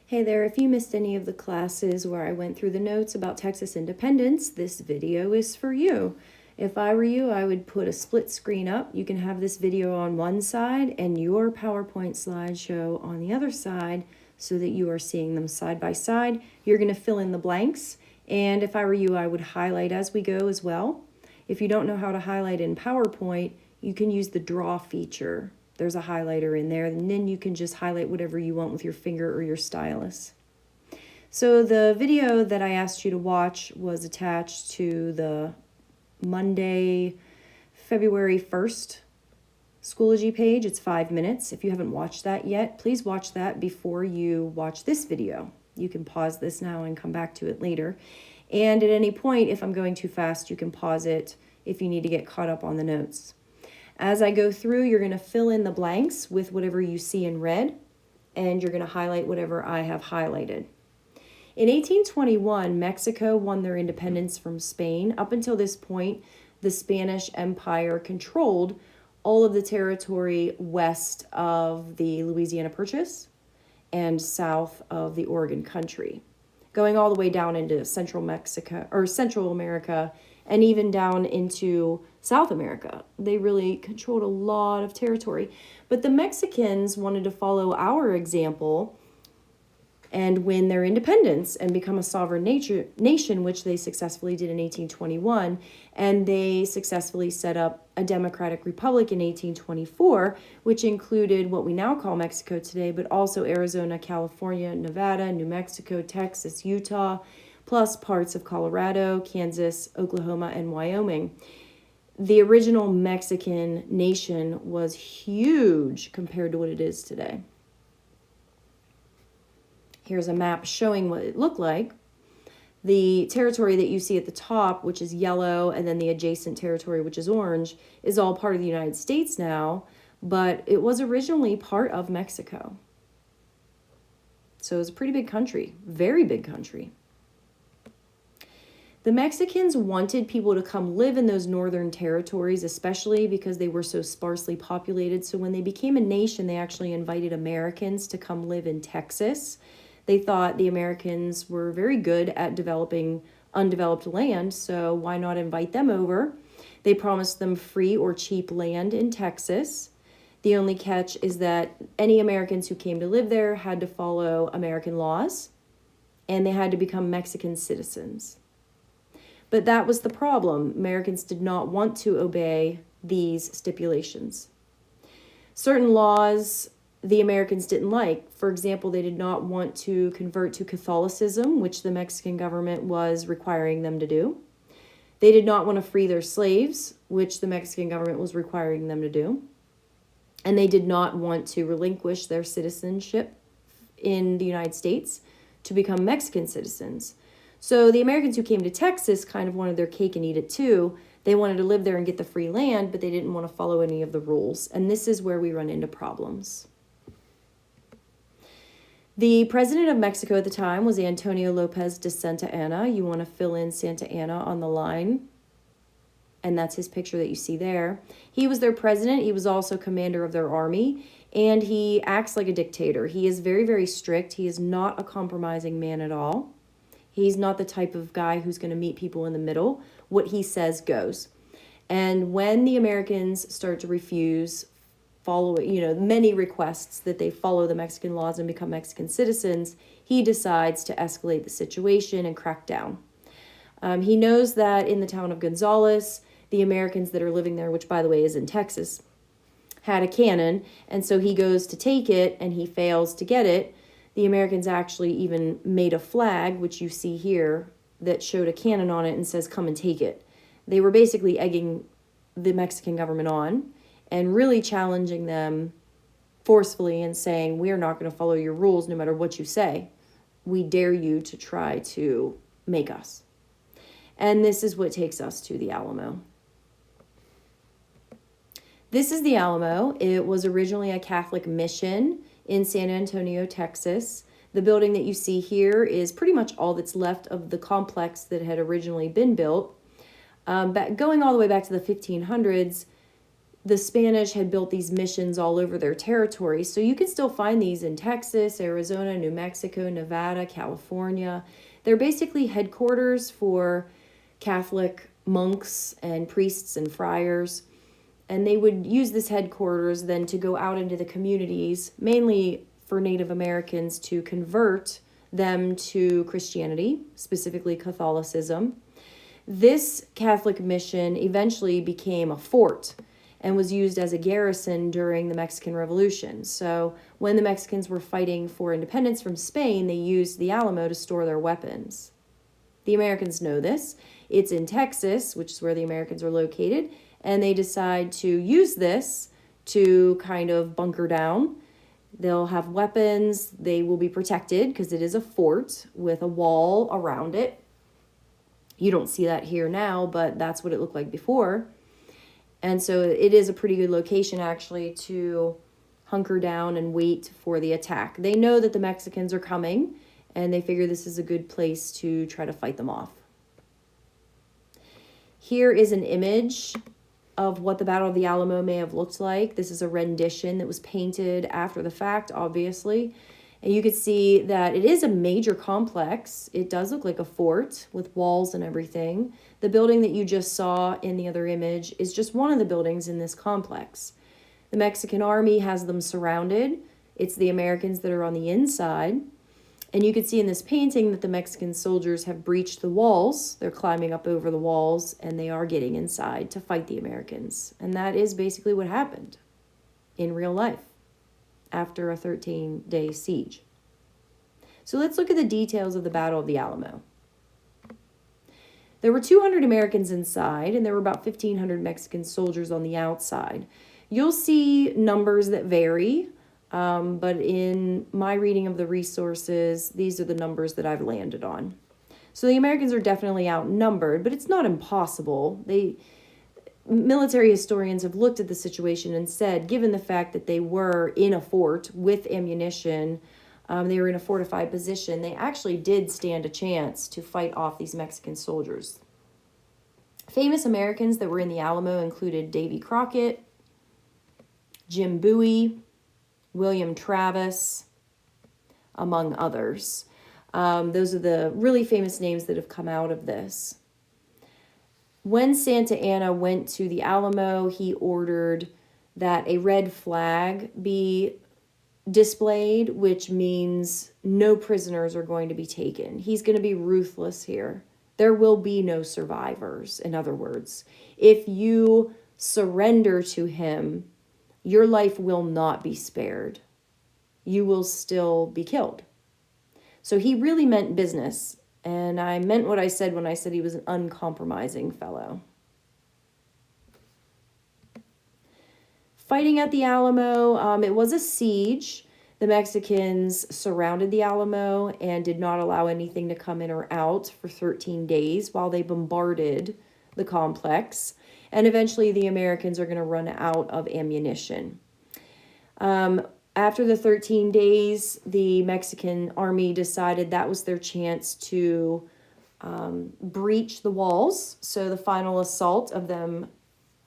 Hey there, if you missed any of the classes where I went through the notes about Texas independence, this video is for you. If I were you, I would put a split screen up. You can have this video on one side and your PowerPoint slideshow on the other side so that you are seeing them side by side. You're going to fill in the blanks, and if I were you, I would highlight as we go as well. If you don't know how to highlight in PowerPoint, you can use the draw feature. There's a highlighter in there, and then you can just highlight whatever you want with your finger or your stylus. So the video that I asked you to watch was attached to the Monday, February 1st Schoology page. It's 5 minutes. If you haven't watched that yet, please watch that before you watch this video. You can pause this now and come back to it later. And at any point, if I'm going too fast, you can pause it if you need to get caught up on the notes. As I go through, you're going to fill in the blanks with whatever you see in red, and you're going to highlight whatever I have highlighted. In 1821, Mexico won their independence from Spain. Up until this point, the Spanish Empire controlled all of the territory west of the Louisiana Purchase and south of the Oregon Country, going all the way down into Central Mexico or Central America and even down into South America. They really controlled a lot of territory. But the Mexicans wanted to follow our example and win their independence and become a sovereign nation, which they successfully did in 1821. And they successfully set up a democratic republic in 1824, which included what we now call Mexico today, but also Arizona, California, Nevada, New Mexico, Texas, Utah, plus parts of Colorado, Kansas, Oklahoma, and Wyoming. The original Mexican nation was huge compared to what it is today. Here's a map showing what it looked like. The territory that you see at the top, which is yellow, and then the adjacent territory, which is orange, is all part of the United States now, but it was originally part of Mexico. So it was a pretty big country, very big country. The Mexicans wanted people to come live in those northern territories, especially because they were so sparsely populated. So when they became a nation, they actually invited Americans to come live in Texas. They thought the Americans were very good at developing undeveloped land, so why not invite them over? They promised them free or cheap land in Texas. The only catch is that any Americans who came to live there had to follow American laws, and they had to become Mexican citizens. But that was the problem. Americans did not want to obey these stipulations. Certain laws the Americans didn't like. For example, they did not want to convert to Catholicism, which the Mexican government was requiring them to do. They did not want to free their slaves, which the Mexican government was requiring them to do. And they did not want to relinquish their citizenship in the United States to become Mexican citizens. So the Americans who came to Texas kind of wanted their cake and eat it too. They wanted to live there and get the free land, but they didn't want to follow any of the rules. And this is where we run into problems. The president of Mexico at the time was Antonio Lopez de Santa Anna. You want to fill in Santa Anna on the line, and that's his picture that you see there. He was their president. He was also commander of their army, and he acts like a dictator. He is very, very strict. He is not a compromising man at all. He's not the type of guy who's going to meet people in the middle. What he says goes. And when the Americans start to refuse many requests that they follow the Mexican laws and become Mexican citizens, he decides to escalate the situation and crack down. He knows that in the town of Gonzales, the Americans that are living there, which by the way is in Texas, had a cannon, and so he goes to take it and he fails to get it. The Americans actually even made a flag, which you see here, that showed a cannon on it and says, "Come and take it." They were basically egging the Mexican government on and really challenging them forcefully and saying, "We're not going to follow your rules no matter what you say. We dare you to try to make us." And this is what takes us to the Alamo. This is the Alamo. It was originally a Catholic mission in San Antonio, Texas. The building that you see here is pretty much all that's left of the complex that had originally been built. Going all the way back to the 1500s, the Spanish had built these missions all over their territory. So you can still find these in Texas, Arizona, New Mexico, Nevada, California. They're basically headquarters for Catholic monks and priests and friars. And they would use this headquarters then to go out into the communities, mainly for Native Americans, to convert them to Christianity, specifically Catholicism. This Catholic mission eventually became a fort and was used as a garrison during the Mexican Revolution. So when the Mexicans were fighting for independence from Spain, they used the Alamo to store their weapons. The Americans know this. It's in Texas, which is where the Americans are located, and they decide to use this to kind of bunker down. They'll have weapons. They will be protected because it is a fort with a wall around it. You don't see that here now, but that's what it looked like before. And so it is a pretty good location, actually, to hunker down and wait for the attack. They know that the Mexicans are coming, and they figure this is a good place to try to fight them off. Here is an image of what the Battle of the Alamo may have looked like. This is a rendition that was painted after the fact, obviously. And you can see that it is a major complex. It does look like a fort with walls and everything. The building that you just saw in the other image is just one of the buildings in this complex. The Mexican army has them surrounded. It's the Americans that are on the inside. And you can see in this painting that the Mexican soldiers have breached the walls. They're climbing up over the walls, and they are getting inside to fight the Americans. And that is basically what happened in real life after a 13-day siege. So let's look at the details of the Battle of the Alamo. There were 200 Americans inside, and there were about 1,500 Mexican soldiers on the outside. You'll see numbers that vary, but in my reading of the resources, these are the numbers that I've landed on. So the Americans are definitely outnumbered, but it's not impossible. Military historians have looked at the situation and said, given the fact that they were in a fort with ammunition, they were in a fortified position, they actually did stand a chance to fight off these Mexican soldiers. Famous Americans that were in the Alamo included Davy Crockett, Jim Bowie, William Travis, among others. Those are the really famous names that have come out of this. When Santa Anna went to the Alamo, he ordered that a red flag be displayed, which means no prisoners are going to be taken. He's going to be ruthless here. There will be no survivors, in other words. If you surrender to him, your life will not be spared. You will still be killed. So he really meant business. And I meant what I said when I said he was an uncompromising fellow. Fighting at the Alamo, it was a siege. The Mexicans surrounded the Alamo and did not allow anything to come in or out for 13 days while they bombarded the complex. And eventually the Americans are going to run out of ammunition. After the 13 days, the Mexican army decided that was their chance to breach the walls. So the final assault of them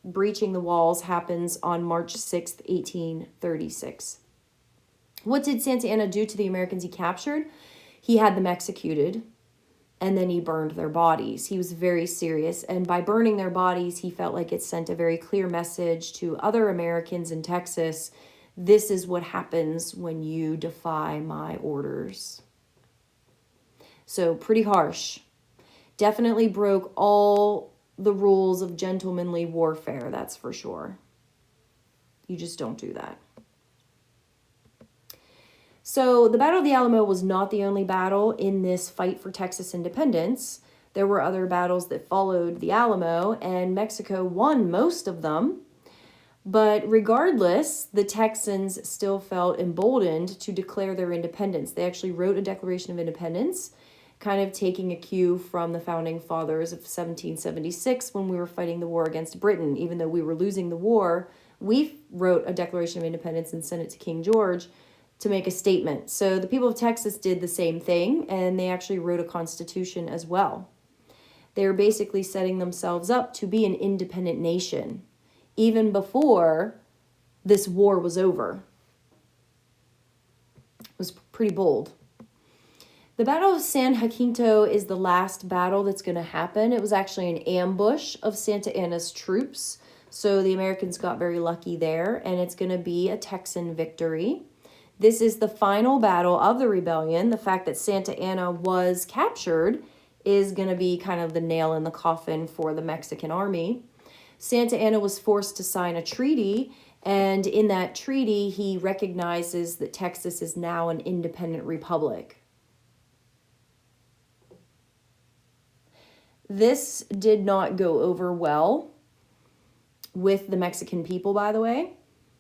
breaching the walls happens on March 6th, 1836. What did Santa Anna do to the Americans he captured? He had them executed, and then he burned their bodies. He was very serious, and by burning their bodies, he felt like it sent a very clear message to other Americans in Texas. This is what happens when you defy my orders. So pretty harsh. Definitely broke all the rules of gentlemanly warfare, that's for sure. You just don't do that. So the Battle of the Alamo was not the only battle in this fight for Texas independence. There were other battles that followed the Alamo, and Mexico won most of them. But regardless, the Texans still felt emboldened to declare their independence. They actually wrote a Declaration of Independence, kind of taking a cue from the Founding Fathers of 1776 when we were fighting the war against Britain. Even though we were losing the war, we wrote a Declaration of Independence and sent it to King George to make a statement. So the people of Texas did the same thing, and they actually wrote a constitution as well. They were basically setting themselves up to be an independent nation. even before this war was over. It was pretty bold. The Battle of San Jacinto is the last battle that's going to happen. It was actually an ambush of Santa Anna's troops, so the Americans got very lucky there, and it's going to be a Texan victory. This is the final battle of the rebellion. The fact that Santa Anna was captured is going to be kind of the nail in the coffin for the Mexican army. Santa Anna was forced to sign a treaty, and in that treaty, he recognizes that Texas is now an independent republic. This did not go over well with the Mexican people, by the way.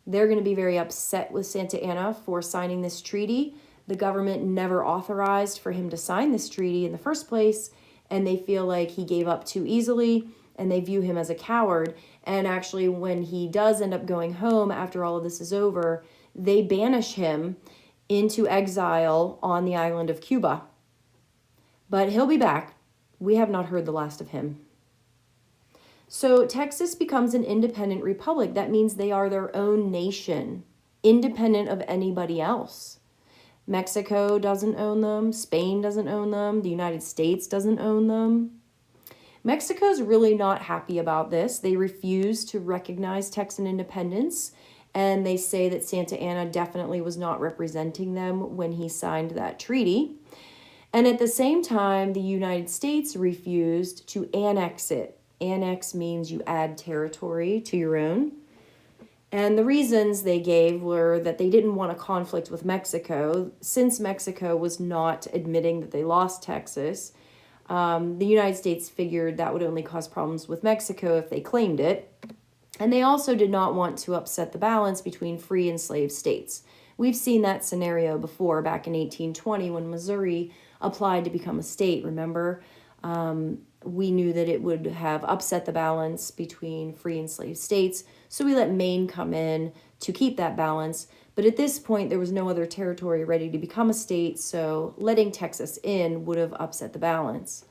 They're going to be very upset with Santa Anna for signing this treaty. The government never authorized for him to sign this treaty in the first place, and they feel like he gave up too easily, and they view him as a coward. And actually, when he does end up going home after all of this is over, they banish him into exile on the island of Cuba. But he'll be back. We have not heard the last of him. So Texas becomes an independent republic. That means they are their own nation, independent of anybody else. Mexico doesn't own them. Spain doesn't own them. The United States doesn't own them. Mexico's really not happy about this. They refuse to recognize Texan independence, and they say that Santa Anna definitely was not representing them when he signed that treaty. And at the same time, the United States refused to annex it. Annex means you add territory to your own. And the reasons they gave were that they didn't want a conflict with Mexico. Since Mexico was not admitting that they lost Texas, the United States figured that would only cause problems with Mexico if they claimed it. And they also did not want to upset the balance between free and slave states. We've seen that scenario before back in 1820 when Missouri applied to become a state, remember? We knew that it would have upset the balance between free and slave states, so we let Maine come in to keep that balance. But at this point, there was no other territory ready to become a state, so letting Texas in would have upset the balance.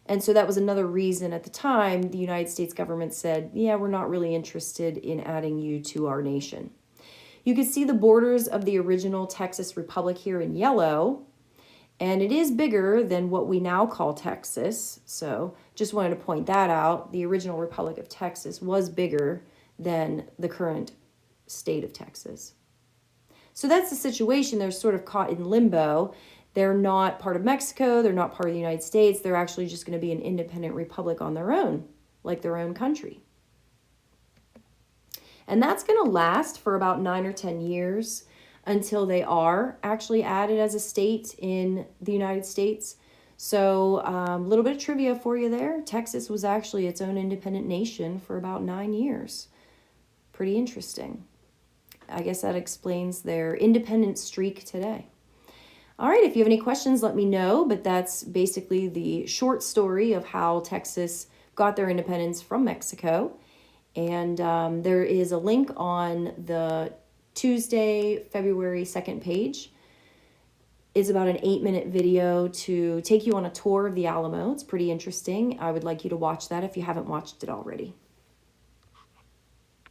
And so that was another reason at the time the United States government said, yeah, we're not really interested in adding you to our nation. You can see the borders of the original Texas Republic here in yellow. And it is bigger than what we now call Texas. So just wanted to point that out. The original Republic of Texas was bigger than the current state of Texas. So that's the situation. They're sort of caught in limbo. They're not part of Mexico. They're not part of the United States. They're actually just going to be an independent republic on their own, like their own country. And that's going to last for about 9 or 10 years. Until they are actually added as a state in the United States. So a little bit of trivia for you there. Texas was actually its own independent nation for about 9 years. Pretty interesting. I guess that explains their independent streak today. All right, if you have any questions, let me know. But that's basically the short story of how Texas got their independence from Mexico. And there is a link on the Tuesday, February 2nd page. Is about an 8-minute video to take you on a tour of the Alamo. It's pretty interesting. I would like you to watch that if you haven't watched it already.